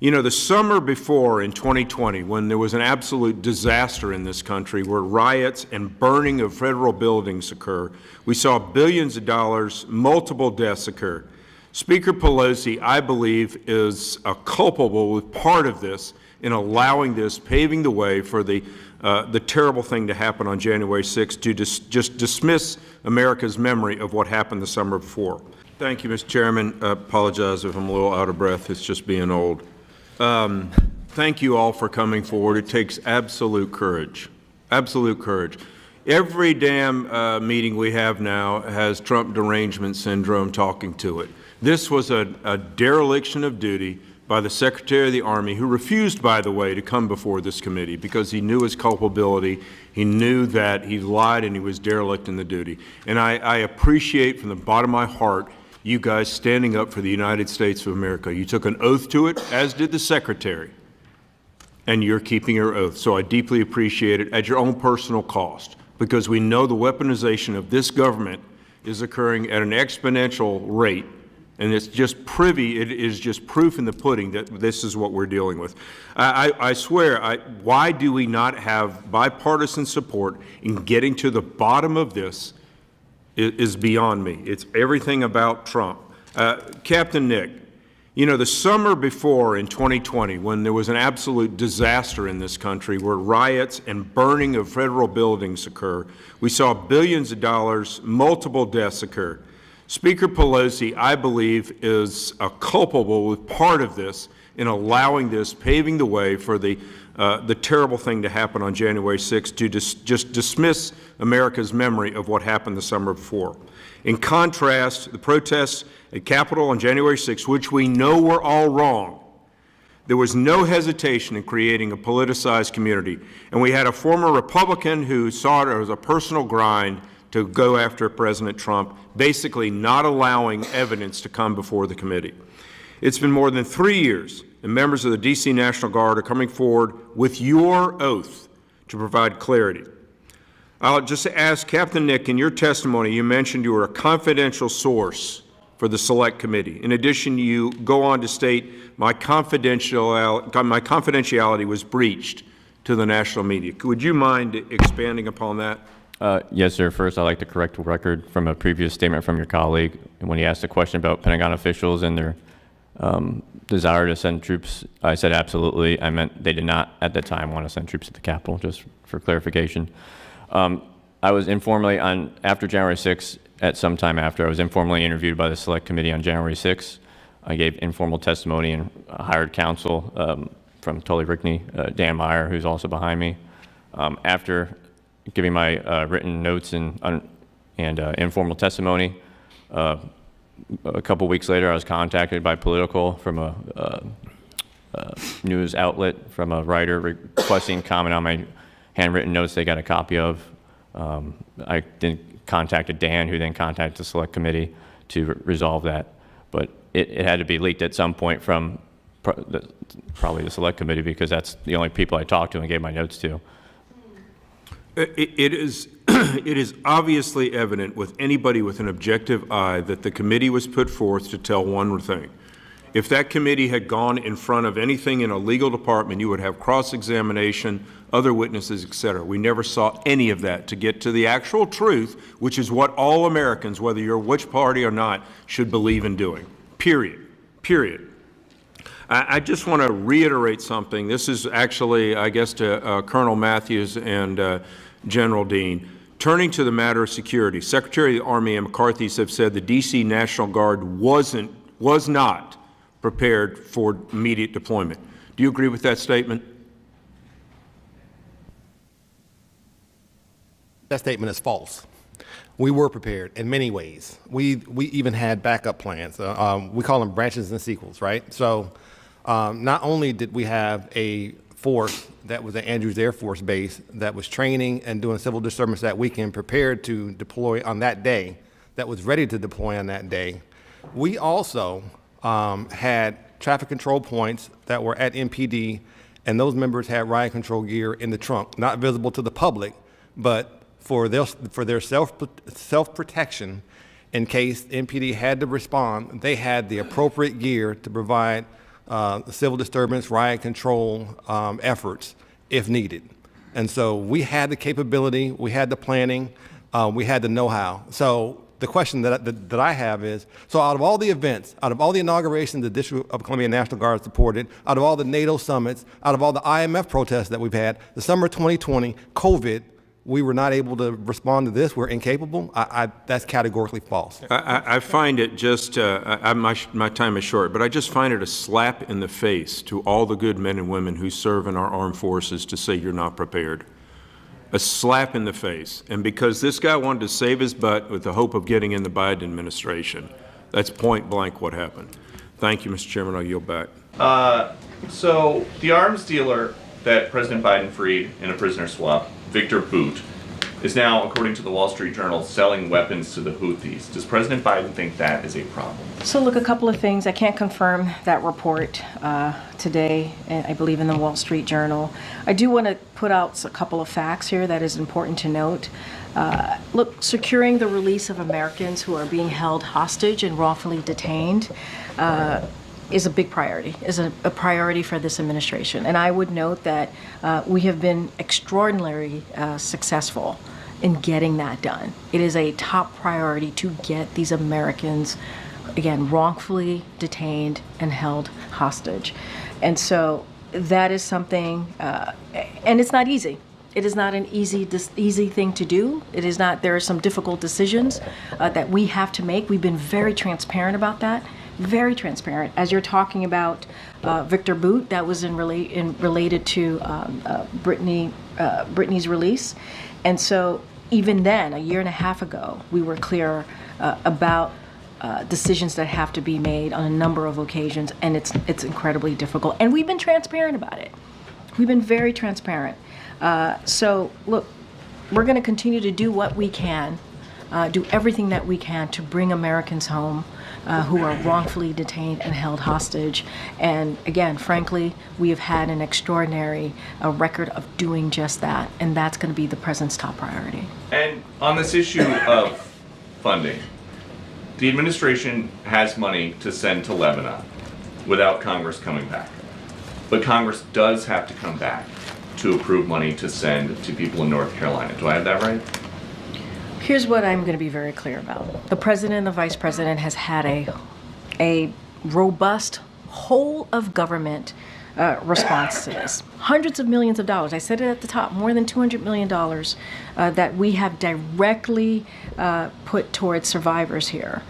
You know, the summer before in 2020, when there was an absolute disaster in this country where riots and burning of federal buildings occur, we saw billions of dollars, multiple deaths occur. Speaker Pelosi, I believe, is culpable with part of this in allowing this, paving the way for the terrible thing to happen on January 6th, to just dismiss America's memory of what happened the summer before. Thank you, Mr. Chairman. I apologize if I'm a little out of breath. It's just being old. Thank you all for coming forward. It takes absolute courage, absolute courage. Every damn meeting we have now has Trump derangement syndrome talking to it. This was a dereliction of duty by the Secretary of the Army, who refused, by the way, to come before this committee because he knew his culpability. He knew that he lied and he was derelict in the duty. And I appreciate from the bottom of my heart you guys standing up for the United States of America. You took an oath to it, as did the Secretary, and you're keeping your oath. So I deeply appreciate it at your own personal cost, because we know the weaponization of this government is occurring at an exponential rate. And it's just it is just proof in the pudding that this is what we're dealing with. I swear, why do we not have bipartisan support in getting to the bottom of this is beyond me. It's everything about Trump. Captain Nick, you know, the summer before in 2020, when there was an absolute disaster in this country where riots and burning of federal buildings occur, we saw billions of dollars, multiple deaths occur. Speaker Pelosi, I believe, is culpable with part of this in allowing this, paving the way for the terrible thing to happen on January 6th, to just dismiss America's memory of what happened the summer before. In contrast, the protests at Capitol on January 6th, which we know were all wrong, there was no hesitation in creating a politicized community. And we had a former Republican who saw it as a personal grind to go after President Trump, basically not allowing evidence to come before the committee. It's been more than 3 years, and members of the D.C. National Guard are coming forward with your oath to provide clarity. I'll just ask, Captain Nick, in your testimony, you mentioned you were a confidential source for the Select Committee. In addition, you go on to state, my confidentiality was breached to the national media. Would you mind expanding upon that? Yes, sir. First, I'd like to correct a record from a previous statement from your colleague. When he asked a question about Pentagon officials and their desire to send troops, I said absolutely. I meant they did not at the time want to send troops to the Capitol, just for clarification. I was informally, after January 6th, at some time after, I was informally interviewed by the Select Committee on January 6th. I gave informal testimony and hired counsel from Tully Rickney, Dan Meyer, who's also behind me. After giving my written notes and informal testimony, a couple weeks later, I was contacted by Political from a news outlet, from a writer requesting comment on my handwritten notes they got a copy of. I then contacted Dan, who then contacted the Select Committee to resolve that. But it had to be leaked at some point from probably the Select Committee, because that's the only people I talked to and gave my notes to. It is obviously evident with anybody with an objective eye that the committee was put forth to tell one thing. If that committee had gone in front of anything in a legal department, you would have cross-examination, other witnesses, etc. We never saw any of that to get to the actual truth, which is what all Americans, whether you're which party or not, should believe in doing. Period. Period. I just want to reiterate something. This is actually, I guess, to Colonel Matthews and General Dean. Turning to the matter of security, Secretary of the Army and McCarthy have said the D.C. National Guard was not prepared for immediate deployment. Do you agree with that statement? That statement is false. We were prepared in many ways. We even had backup plans. We call them branches and sequels, right? So not only did we have a force that was at Andrews Air Force Base that was training and doing civil disturbance that weekend, prepared to deploy on that day, that was ready to deploy on that day, we also had traffic control points that were at MPD, and those members had riot control gear in the trunk, not visible to the public, but for their self-protection. In case MPD had to respond, they had the appropriate gear to provide civil disturbance, riot control efforts if needed. And so we had the capability, we had the planning, we had the know-how. So the question that I have is, so out of all the events, out of all the inaugurations the District of Columbia National Guard supported, out of all the NATO summits, out of all the IMF protests that we've had, the summer 2020, COVID, we were not able to respond to this, we're incapable, that's categorically false. I find it just, my time is short, but I just find it a slap in the face to all the good men and women who serve in our armed forces to say you're not prepared. A slap in the face. And because this guy wanted to save his butt with the hope of getting in the Biden administration, that's point blank what happened. Thank you, Mr. Chairman. I'll yield back. So the arms dealer that President Biden freed in a prisoner swap, Victor Bout, is now, according to the Wall Street Journal, selling weapons to the Houthis. Does President Biden think that is a problem? So look, a couple of things. I can't confirm that report today, I believe in the Wall Street Journal. I do want to put out a couple of facts here that is important to note. Look, securing the release of Americans who are being held hostage and wrongfully detained is a big priority, is a priority for this administration. And I would note that we have been extraordinarily successful in getting that done. It is a top priority to get these Americans, again, wrongfully detained and held hostage. And so that is something, and it's not easy. It is not an easy thing to do. It is not, there are some difficult decisions that we have to make. We've been very transparent about that. Very transparent. As you're talking about Victor Bout, that was related to Brittany's release. And so even then, a year and a half ago, we were clear about decisions that have to be made on a number of occasions, and it's incredibly difficult. And we've been transparent about it. We've been very transparent. So look, we're going to continue to do what we can, do everything that we can to bring Americans home who are wrongfully detained and held hostage. And again, frankly, we have had an extraordinary record of doing just that, and that's going to be the president's top priority. And on this issue of funding, the administration has money to send to Lebanon without Congress coming back. But Congress does have to come back to approve money to send to people in North Carolina. Do I have that right? Here's what I'm going to be very clear about. The president and the vice president has had a robust whole of government response to this. Hundreds of millions of dollars. I said it at the top, more than $200 million that we have directly put towards survivors here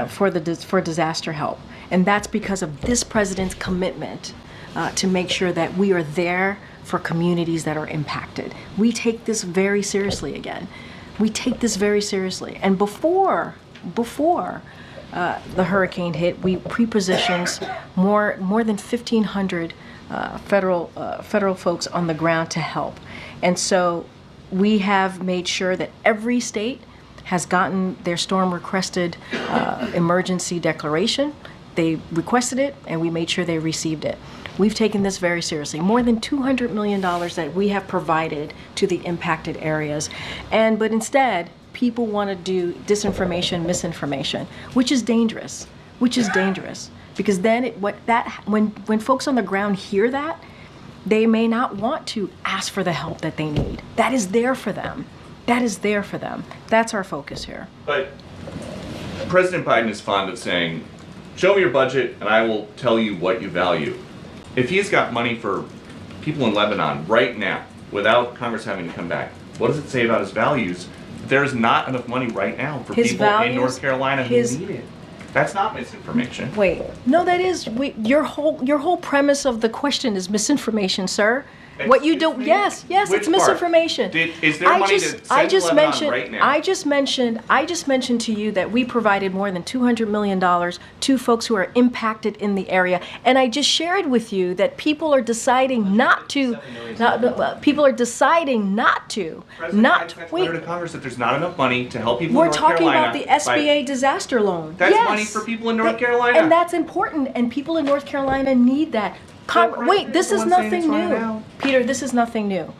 for disaster help. And that's because of this president's commitment to make sure that we are there for communities that are impacted. We take this very seriously again. We take this very seriously. And before the hurricane hit, we pre-positioned more than 1,500 federal folks on the ground to help. And so we have made sure that every state has gotten their storm requested emergency declaration. They requested it, and we made sure they received it. We've taken this very seriously. More than $200 million that we have provided to the impacted areas. But instead, people want to do disinformation, misinformation, which is dangerous. Because then when folks on the ground hear that, they may not want to ask for the help that they need. That is there for them. That's our focus here. But President Biden is fond of saying, show me your budget and I will tell you what you value. If he's got money for people in Lebanon right now, without Congress having to come back, what does it say about his values? There's not enough money right now for people in North Carolina who need it. That's not misinformation. Wait, no, that is your whole premise of the question is misinformation, sir. What you do? Yes, it's misinformation. Is there money to send to Lebanon right now? I just mentioned to you that we provided more than $200 million to folks who are impacted in the area, and I just shared with you that people are deciding not to. People are deciding not to. Letter to Congress that there's not enough money to help people in North Carolina. We're talking about the SBA disaster loan. That's money for people in North Carolina, and that's important. And people in North Carolina need that. Wait, this is nothing new. Peter, this is nothing new.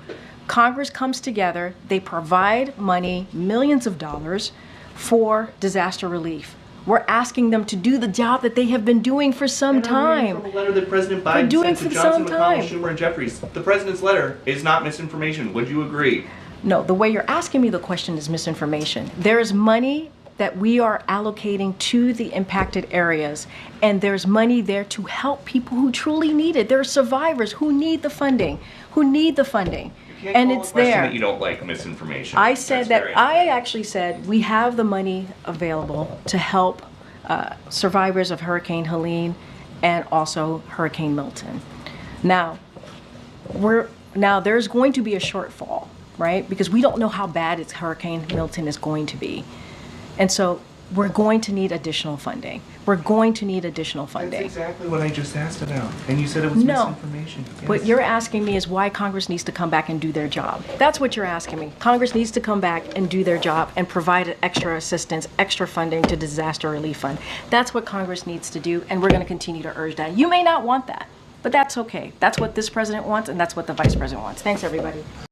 Congress comes together, they provide money, millions of dollars, for disaster relief. We're asking them to do the job that they have been doing for some And I'm reading time. from a letter that President Biden doing sent to for some Johnson, McConnell, time. Schumer, and Jeffries. The president's letter is not misinformation. Would you agree? No, the way you're asking me the question is misinformation. There is money that we are allocating to the impacted areas, and there's money there to help people who truly need it. There are survivors who need the funding, You can't and call it's a question there. that you don't like misinformation. I said That's that, very I actually said we have the money available to help survivors of Hurricane Helene and also Hurricane Milton. Now, there's going to be a shortfall, right? Because we don't know how bad Hurricane Milton is going to be. And so we're going to need additional funding. That's exactly what I just asked about. And you said it was No. misinformation. What Yes. you're asking me is why Congress needs to come back and do their job. That's what you're asking me. Congress needs to come back and do their job and provide extra assistance, extra funding to disaster relief fund. That's what Congress needs to do, and we're going to continue to urge that. You may not want that, but that's okay. That's what this president wants, and that's what the vice president wants. Thanks, everybody.